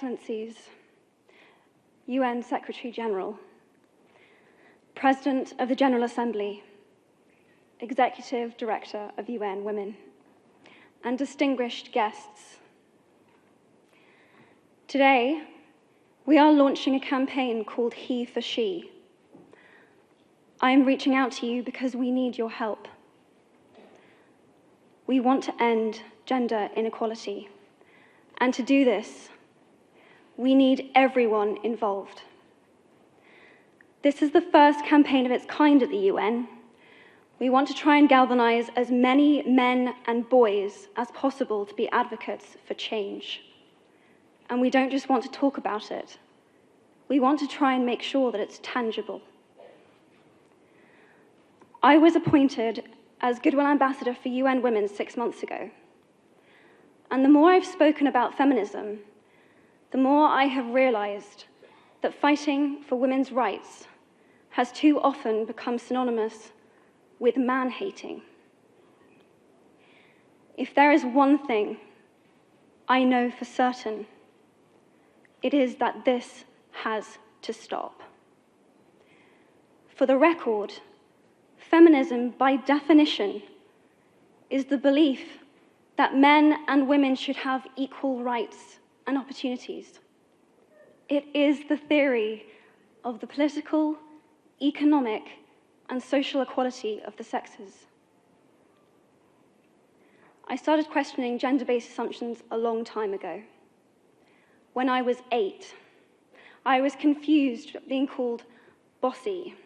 Excellencies, UN Secretary General, President of the General Assembly, Executive Director of UN Women, and distinguished guests. Today, we are launching a campaign called HeForShe. I am reaching out to you because we need your help. We want to end gender inequality, and to do this, we need everyone involved. This is the first campaign of its kind at the UN. We want to try and galvanize as many men and boys as possible to be advocates for change. And we don't just want to talk about it. We want to try and make sure that it's tangible. I was appointed as Goodwill Ambassador for UN Women 6 months ago. And the more I've spoken about feminism, the more I have realized that fighting for women's rights has too often become synonymous with man-hating. If there is one thing I know for certain, it is that this has to stop. For the record, feminism, by definition, is the belief that men and women should have equal rights and opportunities. It is the theory of the political, economic, and social equality of the sexes. I started questioning gender-based assumptions a long time ago. When I was 8, I was confused at being called bossy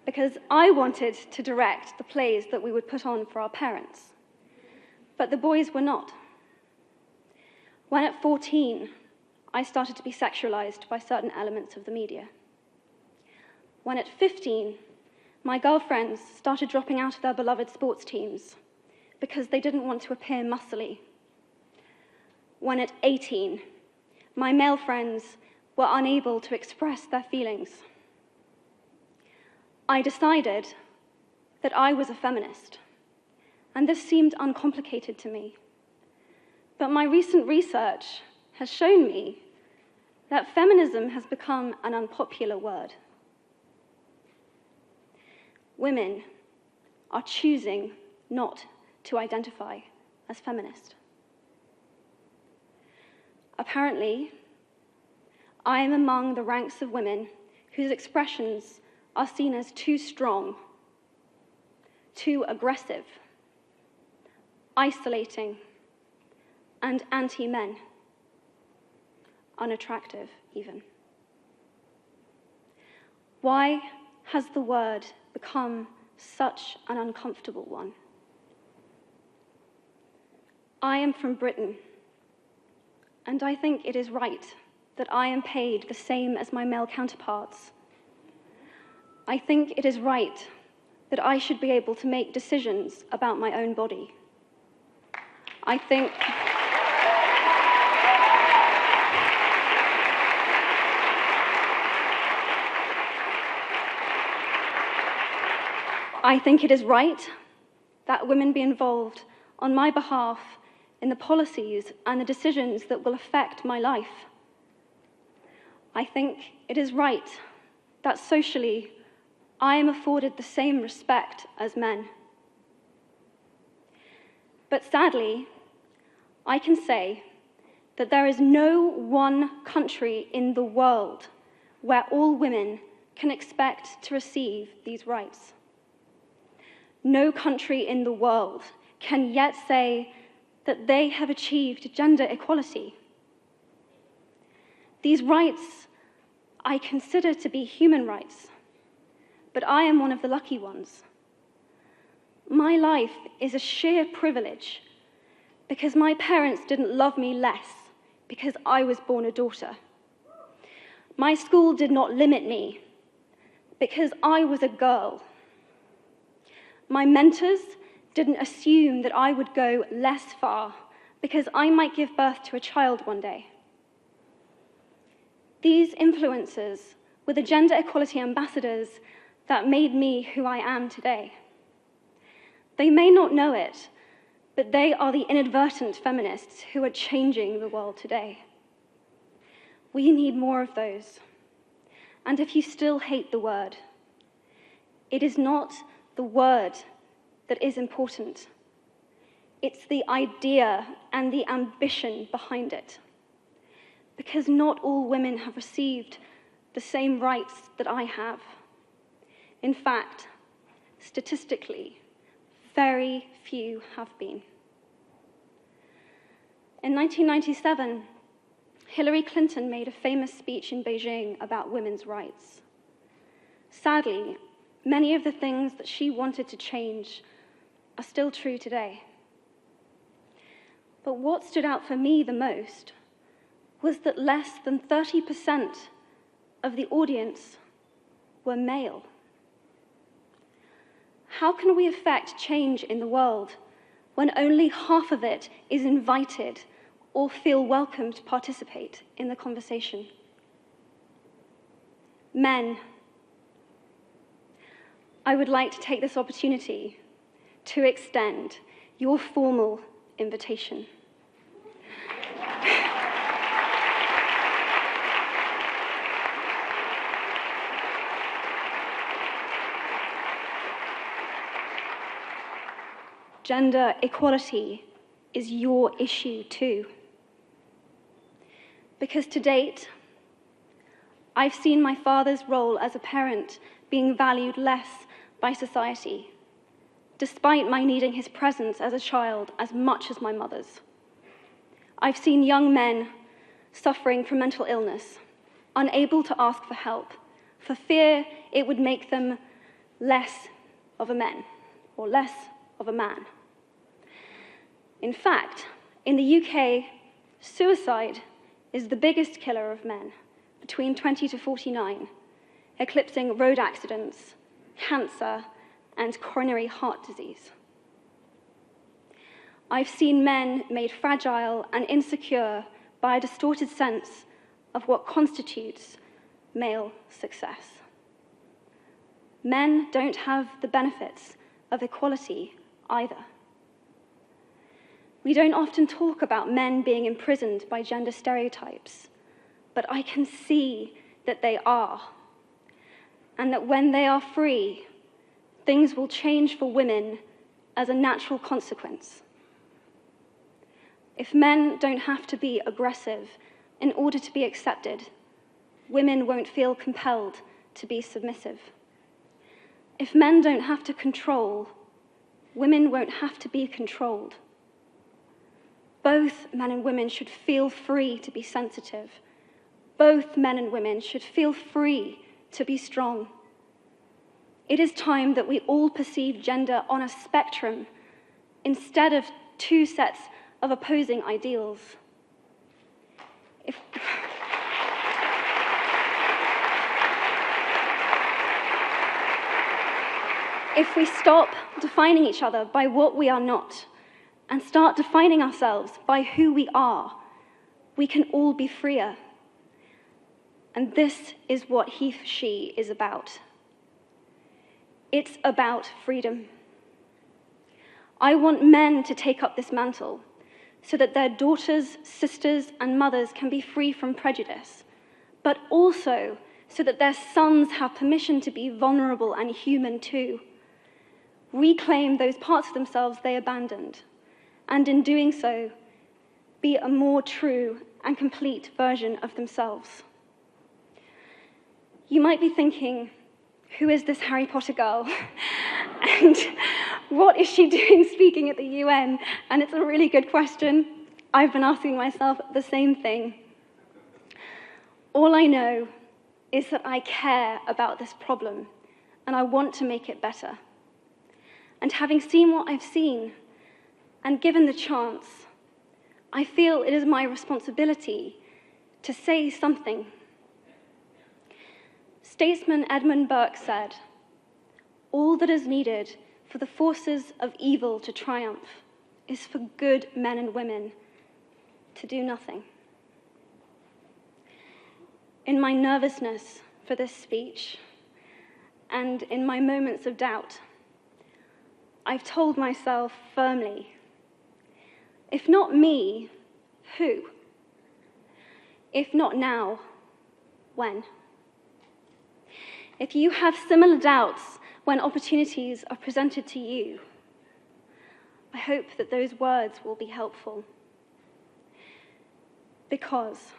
because I wanted to direct the plays that we would put on for our parents, but the boys were not. When at 14, I started to be sexualized by certain elements of the media. When at 15, my girlfriends started dropping out of their beloved sports teams because they didn't want to appear muscly. When at 18, my male friends were unable to express their feelings. I decided that I was a feminist, and this seemed uncomplicated to me. But my recent research has shown me that feminism has become an unpopular word. Women are choosing not to identify as feminist. Apparently, I am among the ranks of women whose expressions are seen as too strong, too aggressive, isolating, and anti-men, unattractive even. Why has the word become such an uncomfortable one? I am from Britain, and I think it is right that I am paid the same as my male counterparts. I think it is right that I should be able to make decisions about my own body. I think it is right that women be involved on my behalf in the policies and the decisions that will affect my life. I think it is right that socially I am afforded the same respect as men. But sadly, I can say that there is no one country in the world where all women can expect to receive these rights. No country in the world can yet say that they have achieved gender equality. These rights I consider to be human rights, but I am one of the lucky ones. My life is a sheer privilege because my parents didn't love me less because I was born a daughter. My school did not limit me because I was a girl. My mentors didn't assume that I would go less far because I might give birth to a child one day. These influences were the gender equality ambassadors that made me who I am today. They may not know it, but they are the inadvertent feminists who are changing the world today. We need more of those. And if you still hate the word, it is not the word that is important. It's the idea and the ambition behind it. Because not all women have received the same rights that I have. In fact, statistically, very few have been. In 1997, Hillary Clinton made a famous speech in Beijing about women's rights. Sadly, many of the things that she wanted to change are still true today. But what stood out for me the most was that less than 30% of the audience were male. How can we affect change in the world when only half of it is invited or feel welcome to participate in the conversation? Men, I would like to take this opportunity to extend your formal invitation. Gender equality is your issue too. Because to date, I've seen my father's role as a parent being valued less by society, despite my needing his presence as a child as much as my mother's. I've seen young men suffering from mental illness, unable to ask for help, for fear it would make them less of a man or less of a man. In fact, in the UK, suicide is the biggest killer of men between 20 to 49, eclipsing road accidents, cancer, and coronary heart disease. I've seen men made fragile and insecure by a distorted sense of what constitutes male success. Men don't have the benefits of equality either. We don't often talk about men being imprisoned by gender stereotypes, but I can see that they are, and that when they are free, things will change for women as a natural consequence. If men don't have to be aggressive in order to be accepted, women won't feel compelled to be submissive. If men don't have to control, women won't have to be controlled. Both men and women should feel free to be sensitive. Both men and women should feel free to be strong. It is time that we all perceive gender on a spectrum instead of two sets of opposing ideals. If we stop defining each other by what we are not and start defining ourselves by who we are, we can all be freer. And this is what HeForShe is about. It's about freedom. I want men to take up this mantle so that their daughters, sisters, and mothers can be free from prejudice, but also so that their sons have permission to be vulnerable and human too. Reclaim those parts of themselves they abandoned, and in doing so, be a more true and complete version of themselves. You might be thinking, who is this Harry Potter girl? And what is she doing speaking at the UN? And it's a really good question. I've been asking myself the same thing. All I know is that I care about this problem, and I want to make it better. And having seen what I've seen, and given the chance, I feel it is my responsibility to say something. Statesman Edmund Burke said, "All that is needed for the forces of evil to triumph is for good men and women to do nothing." In my nervousness for this speech, and in my moments of doubt, I've told myself firmly, if not me, who? If not now, when. If you have similar doubts when opportunities are presented to you, I hope that those words will be helpful. Because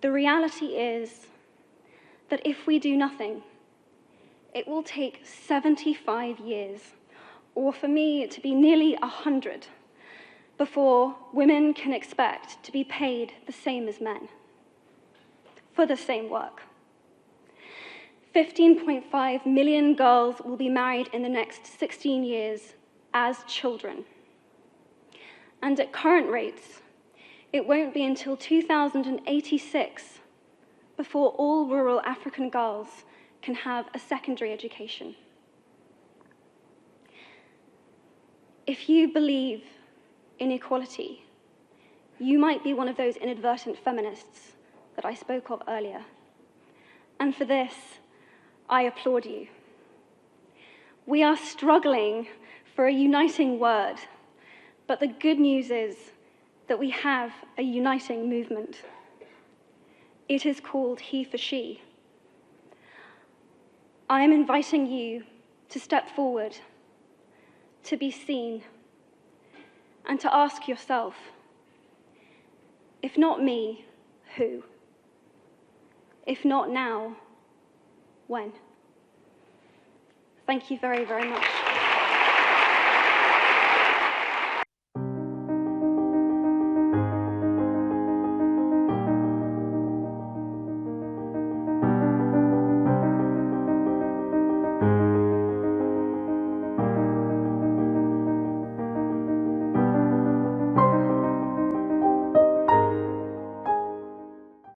the reality is that if we do nothing, it will take 75 years, or for me to be nearly 100, before women can expect to be paid the same as men for the same work. 15.5 million girls will be married in the next 16 years as children. And at current rates, it won't be until 2086 before all rural African girls can have a secondary education. If you believe in equality, you might be one of those inadvertent feminists that I spoke of earlier. And for this, I applaud you. We are struggling for a uniting word, but the good news is that we have a uniting movement. It is called HeForShe. I am inviting you to step forward, to be seen, and to ask yourself, if not me, who? If not now, when? Thank you very, very much.